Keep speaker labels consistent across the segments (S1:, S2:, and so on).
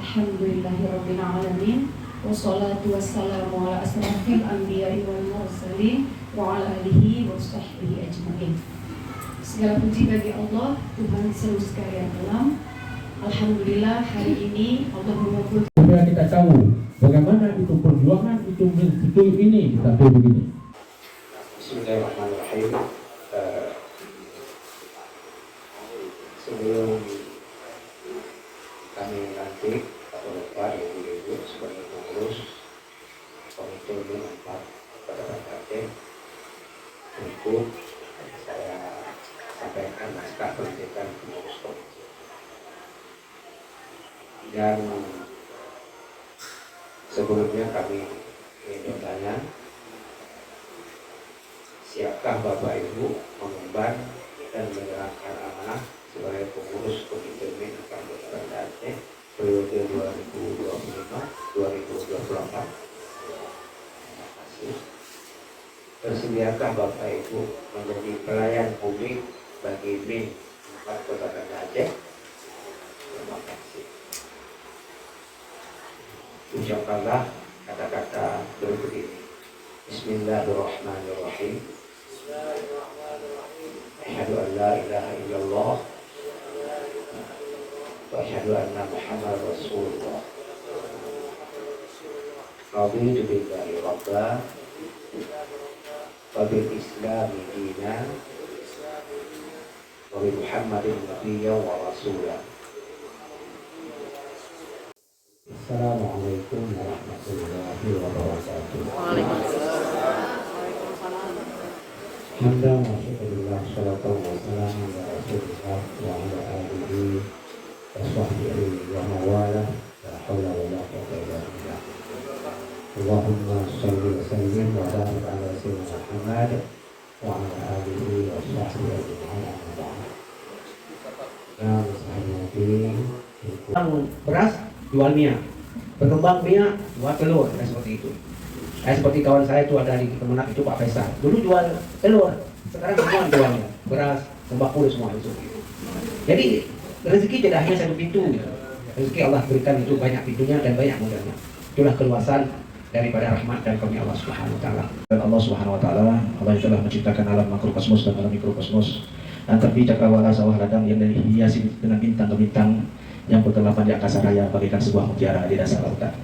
S1: Alhamdulillahirrabbilalamin. Wassalatu wassalamu ala asrafil anbiya'i wal mursalin wa ala alihi wa sahbihi ajma'in. Segala puji bagi Allah, Tuhan seluruh sekalian alam. Alhamdulillah hari ini Allah mengumpulkan
S2: kita tahu bagaimana itu perjuangan itu betul ini kita tahu begini.
S3: Bismillahirrahmanirrahim. Sebelum kami nanti atau Bapak Ibu sebagai pengurus komite 4 pada Aceh untuk saya sampaikan naskah pelantikan pengurus komite. Dan sebelumnya kami ingin bertanya, siapkah Bapak Ibu mengemban dan menjalankan amanah sebagai pengurus komite Kabupaten Aceh periode 2025-2028? Terima kasih. Bersediakah Bapak Ibu menjadi pelayan publik bagi MIN 4 Kabupaten Aceh? Terima kasih. Ucapkanlah kata-kata berikut ini. Bismillahirrahmanirrahim. Asyhadu an la ilaha illallah wa asyhadu anna Muhammadar Rasulullah. Raditu billahi rabba wa bil islami dinan wa bi Muhammadin nabiyyan wa rasulan. Assalamualaikum warahmatullahi wabarakatuh. Hamdan wa syukurillah, salatu wa salam ala Rasulillah wa ala alihi wa sahbihi wa mawala, la haula wa la quwwata illa billah. Allahumma shalli wa sallim wa barik ala sayyidina Muhammad wa ala alihi wa sahbihi ajma'in. Yang saya hormati, beras jual minyak. berkembang biak, buat telur, kayak seperti itu. Kayak seperti kawan saya itu ada di Kemenak itu Pak Faisal, dulu jual telur, sekarang semua jualnya beras, sembako semua itu. Jadi rezeki tidak hanya satu pintu, rezeki Allah berikan itu banyak pintunya dan banyak modalnya. Itulah keluasan daripada rahmat dan karunia Allah Subhanahu wa taala. Dan Allah Subhanahu wa taala, Allah yang telah menciptakan alam makrokosmos dan alam mikrokosmos, dan tepi cakrawala sawah ladang yang dihiasi dengan bintang-bintang yang berkelapan di angkasa raya bagaikan sebuah mutiara di dasar lautan.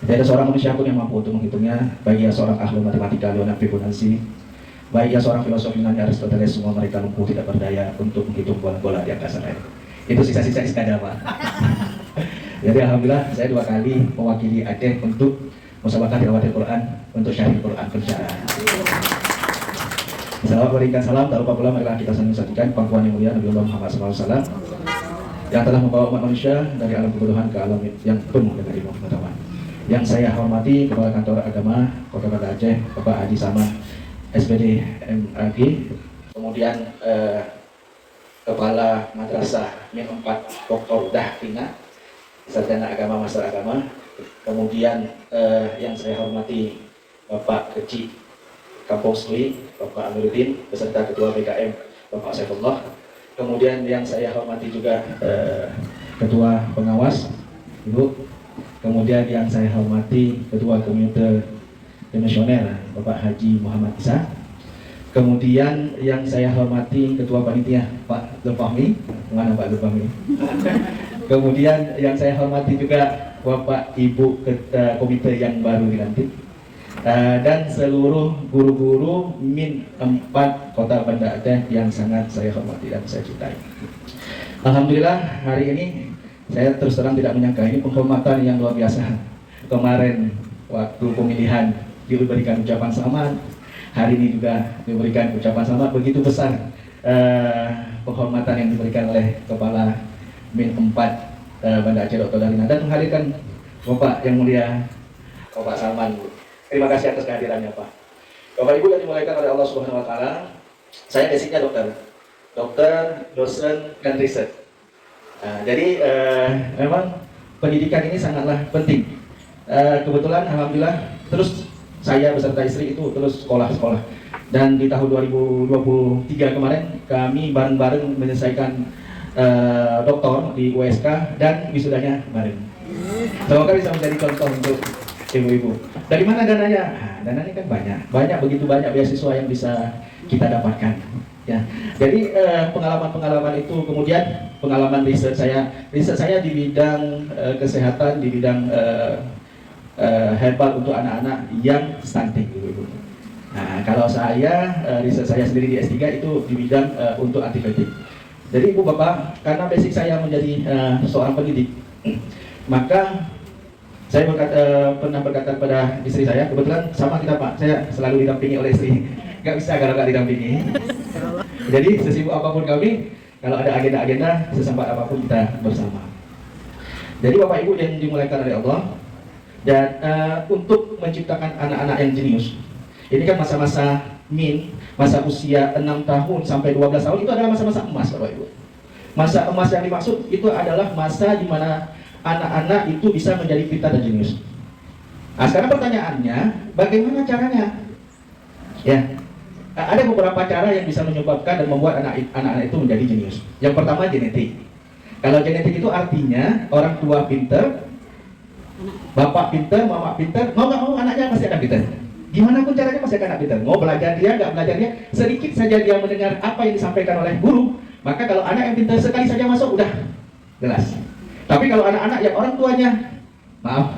S3: Tidak ada seorang manusia pun yang mampu untuk menghitungnya, baik ia seorang ahli matematika Leonardo Fibonacci, baik ia seorang filosof Yunani Aristoteles, semua mereka lumpuh tidak berdaya untuk menghitung bola-bola di angkasa raya. Itu sisa-sisa Iskandar, Pak. Jadi alhamdulillah saya 2 kali mewakili Aceh untuk musabaqah tilawatil Quran untuk syarih Quran bersyarah. Salam berikan salam, tak lupa pula marilah kita saling satukan pangkuan yang mulia Nabi Muhammad SAW yang telah membawa umat manusia dari alam kebodohan ke alam yang penuh dengan ilmu pengetahuan. Yang saya hormati Kepala Kantor Agama Kota Banda Aceh, Bapak Haji Samad SPD MAG, kemudian Kepala Madrasah Min 4 Dr. Dahina, Sarjana Agama Master Agama, kemudian yang saya hormati Bapak Kecik Kampung Sui, Bapak Amiruddin, beserta Ketua BKM Bapak Saifullah, kemudian yang saya hormati juga Ketua Pengawas Ibu, kemudian yang saya hormati Ketua Komite Komisioner Bapak Haji Muhammad Isa, kemudian yang saya hormati Ketua Panitia Pak Zulfahmi, mana Pak Zulfahmi? Kemudian yang saya hormati juga Bapak Ibu Komite yang baru dilantik, dan seluruh guru-guru Min 4 Kota Banda Aceh yang sangat saya hormati dan saya cintai. Alhamdulillah hari ini saya terus terang tidak menyangka ini penghormatan yang luar biasa. Kemarin waktu pemilihan diberikan ucapan selamat, hari ini juga diberikan ucapan selamat. Begitu besar penghormatan yang diberikan oleh Kepala Min 4 Banda Aceh Dr. Dalina dan menghadirkan Bapak yang mulia Bapak Salman. Terima kasih atas kehadirannya Pak. Bapak Ibu yang dimulaikan oleh Allah Subhanahu wa taala, saya basicnya dokter, dosen dan riset. Jadi memang pendidikan ini sangatlah penting. Kebetulan alhamdulillah terus saya beserta istri itu terus sekolah. Dan di tahun 2023 kemarin kami bareng-bareng menyelesaikan doktor di USK dan wisudanya kemarin. Semoga bisa menjadi contoh untuk ibu-ibu. Dari mana dananya? Dananya kan banyak, begitu banyak beasiswa yang bisa kita dapatkan. Ya, jadi pengalaman itu, kemudian pengalaman riset saya di bidang kesehatan, di bidang herbal untuk anak-anak yang stunting, ibu-ibu. Nah, kalau saya riset saya sendiri di S3 itu di bidang untuk antibiotik. Jadi ibu bapak, karena basic saya menjadi seorang pendidik, maka saya pernah berkata kepada istri saya, kebetulan sama kita Pak, saya selalu didampingi oleh istri, nggak bisa kalau nggak didampingi. Jadi sesibuk apapun kami, kalau ada agenda-agenda, sesempat apapun kita bersama. Jadi Bapak Ibu yang dimulaikan oleh Allah, dan untuk menciptakan anak-anak yang jenius, ini kan masa-masa masa usia 6 tahun sampai 12 tahun itu adalah masa-masa emas Bapak Ibu. Masa emas yang dimaksud itu adalah masa di mana anak-anak itu bisa menjadi pintar dan jenius. Nah, sekarang pertanyaannya, bagaimana caranya? Ya, ada beberapa cara yang bisa menyebabkan dan membuat anak-anak itu menjadi jenius. Yang pertama genetik. Kalau genetik itu artinya orang tua pintar, bapak pintar, mama pintar, mau nggak mau anaknya pasti akan pintar. Gimana pun caranya pasti akan pintar. Mau belajar dia, nggak belajar dia, sedikit saja dia mendengar apa yang disampaikan oleh guru, maka kalau anak yang pintar sekali saja masuk udah jelas. Tapi kalau anak-anak yang orang tuanya, maaf,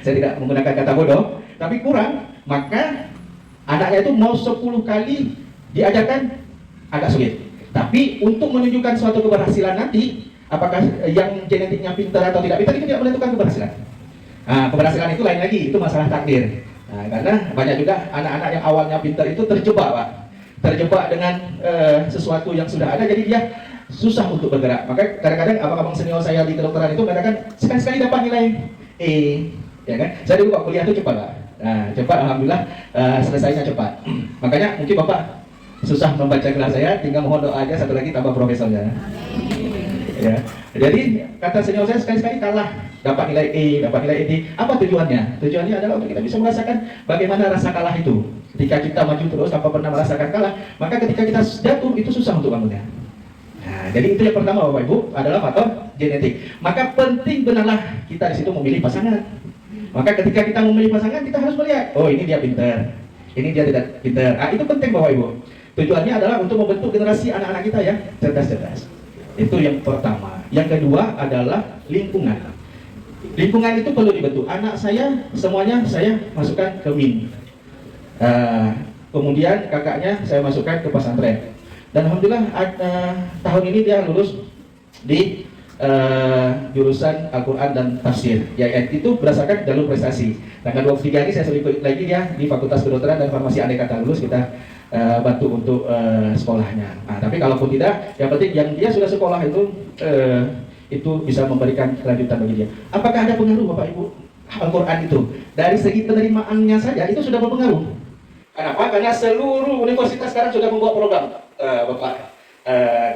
S3: saya tidak menggunakan kata bodoh, tapi kurang, maka anaknya itu mau 10 kali diajarkan agak sulit. Tapi untuk menunjukkan suatu keberhasilan nanti, apakah yang genetiknya pintar atau tidak pintar itu tidak menentukan keberhasilan. Nah, keberhasilan itu lain lagi, itu masalah takdir. Nah, karena banyak juga anak-anak yang awalnya pintar itu terjebak Pak, terjebak dengan sesuatu yang sudah ada, jadi dia susah untuk bergerak. Maka kadang-kadang abang-abang senior saya di kedokteran itu mereka kan sekali-sekali dapat nilai E, ya kan? Saya dulu waktu kuliah itu cepat Pak. Nah, cepat alhamdulillah, selesainya cepat. Makanya mungkin Bapak susah membaca gelar saya, tinggal mohon doa aja satu lagi tambah profesornya.
S4: Ya. Jadi kata senior saya sekali-sekali kalah dapat nilai E, dapat nilai D. Apa tujuannya? Tujuannya adalah untuk kita bisa merasakan bagaimana rasa kalah itu. Ketika kita maju terus tanpa pernah merasakan kalah, maka ketika kita jatuh itu susah untuk bangunnya. Nah, jadi itu yang pertama Bapak Ibu adalah faktor genetik. Maka penting benarlah kita di situ memilih pasangan. Maka ketika kita memilih pasangan kita harus melihat, oh ini dia pintar, ini dia tidak pintar. Ah, itu penting Bapak Ibu. Tujuannya adalah untuk membentuk generasi anak-anak kita yang cerdas-cerdas. Itu yang pertama. Yang kedua adalah lingkungan. Lingkungan itu perlu dibentuk. Anak saya semuanya saya masukkan ke MIN. Kemudian kakaknya saya masukkan ke pesantren. Dan alhamdulillah tahun ini dia lulus di jurusan Al-Quran dan Tafsir. Ya, itu berdasarkan jalur prestasi. Tanggal 23 ini saya seliput lagi dia di Fakultas Kedokteran dan Farmasi andai kata lulus kita bantu untuk sekolahnya. Nah, tapi kalaupun tidak, yang penting yang dia sudah sekolah itu bisa memberikan kelanjutan bagi dia. Apakah ada pengaruh Bapak Ibu Al-Quran itu? Dari segi penerimaannya saja itu sudah berpengaruh. Kenapa? Karena seluruh universitas sekarang sudah membuat program, Bapak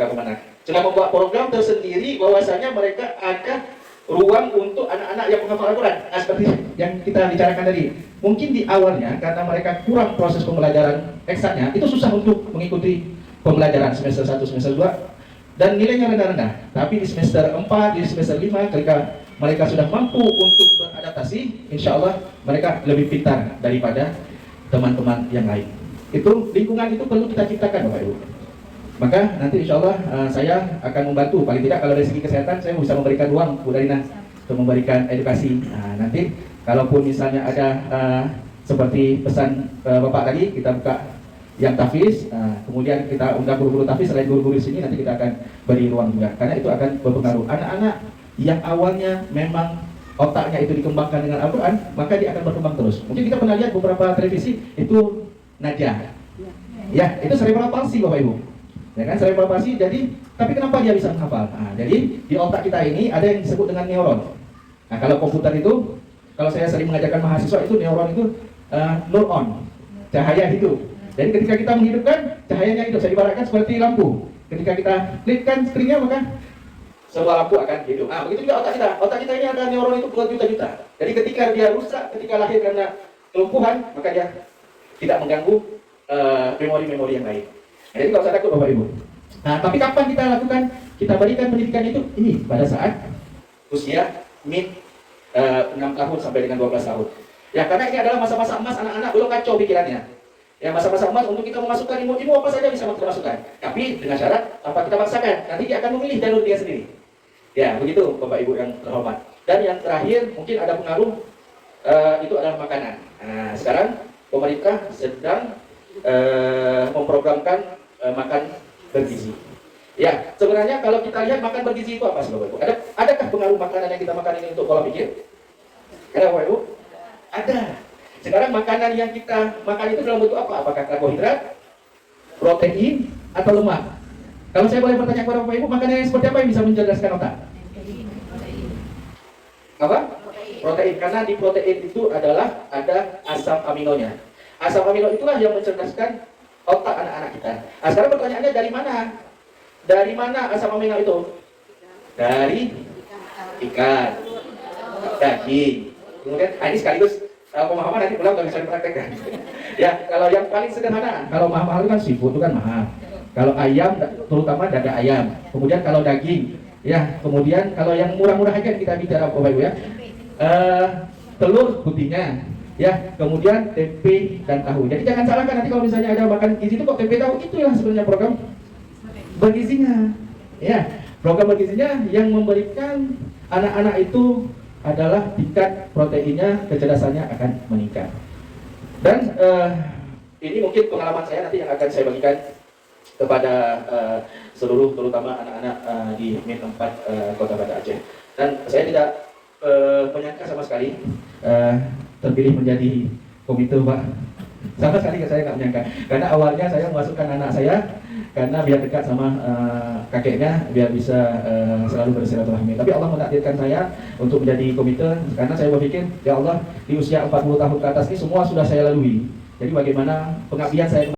S4: Kemenak. Sudah membuat program tersendiri bahwasanya mereka ada ruang untuk anak-anak yang menghafal Al-Quran. Nah, seperti yang kita bicarakan tadi. Mungkin di awalnya karena mereka kurang proses pembelajaran eksaknya, itu susah untuk mengikuti pembelajaran semester 1, semester 2 dan nilainya rendah-rendah. Tapi di semester 4, di semester 5 ketika mereka sudah mampu untuk beradaptasi, insya Allah mereka lebih pintar daripada teman-teman yang lain. Itu lingkungan itu perlu kita ciptakan Bapak Ibu. Maka nanti insya Allah saya akan membantu, paling tidak kalau dari segi kesehatan saya bisa memberikan ruang Bu Darina untuk memberikan edukasi. Nah, nanti kalaupun misalnya ada seperti pesan Bapak tadi, kita buka yang tahfiz, kemudian kita undang guru-guru tahfiz selain guru-guru di sini, nanti kita akan beri ruang juga, karena itu akan berpengaruh. Anak-anak yang awalnya memang otaknya itu dikembangkan dengan Al-Quran, maka dia akan berkembang terus. Mungkin kita pernah lihat beberapa televisi itu Najah, ya itu cerebral palsy Bapak Ibu, ya kan, cerebral palsy. Jadi tapi kenapa dia bisa menghafal? Nah, jadi di otak kita ini ada yang disebut dengan neuron. Nah, kalau komputer itu, kalau saya sering mengajarkan mahasiswa itu neuron itu neuron, cahaya hidup. Jadi ketika kita menghidupkan, cahayanya hidup. Saya ibaratkan seperti lampu. Ketika kita klikkan stringnya, maka sebuah lampu akan hidup. Nah, begitu juga otak kita. Otak kita ini ada neuron itu berjuta-juta. Jadi ketika dia rusak, ketika lahir karena kelumpuhan, maka dia tidak mengganggu memori-memori yang lain. Nah, jadi kalau saya takut Bapak Ibu. Nah, tapi kapan kita lakukan? Kita berikan pendidikan itu ini pada saat usia mid 6 tahun sampai dengan 12 tahun. Ya, karena ini adalah masa-masa emas anak-anak belum kacau pikirannya. Ya, masa-masa emas untuk kita memasukkan ilmu apa saja bisa kita masukkan. Tapi dengan syarat apa kita paksakan. Nanti dia akan memilih jalur dia sendiri. Ya, begitu Bapak Ibu yang terhormat. Dan yang terakhir mungkin ada pengaruh itu adalah makanan. Nah, sekarang pemerintah sedang memprogramkan makan bergizi. Ya, sebenarnya kalau kita lihat makan bergizi itu apa sih Bapak Ibu? Adakah pengaruh makanan yang kita makan ini untuk pola pikir? Ada Bapak Ibu? Ada. Sekarang makanan yang kita makan itu dalam bentuk apa? Apakah karbohidrat, protein, atau lemak? Kalau saya boleh bertanya kepada Bapak Ibu, makanan yang seperti apa yang bisa mencerdaskan otak? Apa? Protein. Karena di protein itu adalah ada asam aminonya. Asam amino itulah yang mencerdaskan otak anak-anak kita. Nah, sekarang pertanyaannya dari mana? Dari mana asam amino itu? Dari ikan, daging. Kemudian, ini sekaligus pemahaman nanti pulang nggak bisa dipraktekkan. Ya, kalau yang paling sederhana, kalau mahal itu kan seafood itu kan mahal. Kalau ayam, terutama dada ayam. Kemudian kalau daging, ya. Kemudian kalau yang murah-murah aja kita bicara Bapak Ibu ya. Telur putihnya, ya. Kemudian tempe dan tahu. Jadi jangan salahkan nanti kalau misalnya ada makan gizi itu kok tempe tahu, itulah sebenarnya program bergizinya. Ya, program bergizinya yang memberikan anak-anak itu adalah tingkat proteinnya, kecerdasannya akan meningkat. Dan ini mungkin pengalaman saya nanti yang akan saya bagikan kepada seluruh terutama anak-anak di MIN 4 Kota Banda Aceh. Dan saya tidak menyangka sama sekali terpilih menjadi komite Pak. Sama sekali saya nggak menyangka. Karena awalnya saya memasukkan anak saya karena biar dekat sama kakeknya, biar bisa selalu bersilaturahmi. Tapi Allah menakdirkan saya untuk menjadi komite karena saya berpikir, ya Allah, di usia 40 tahun ke atas ini semua sudah saya lalui. Jadi bagaimana pengabdian saya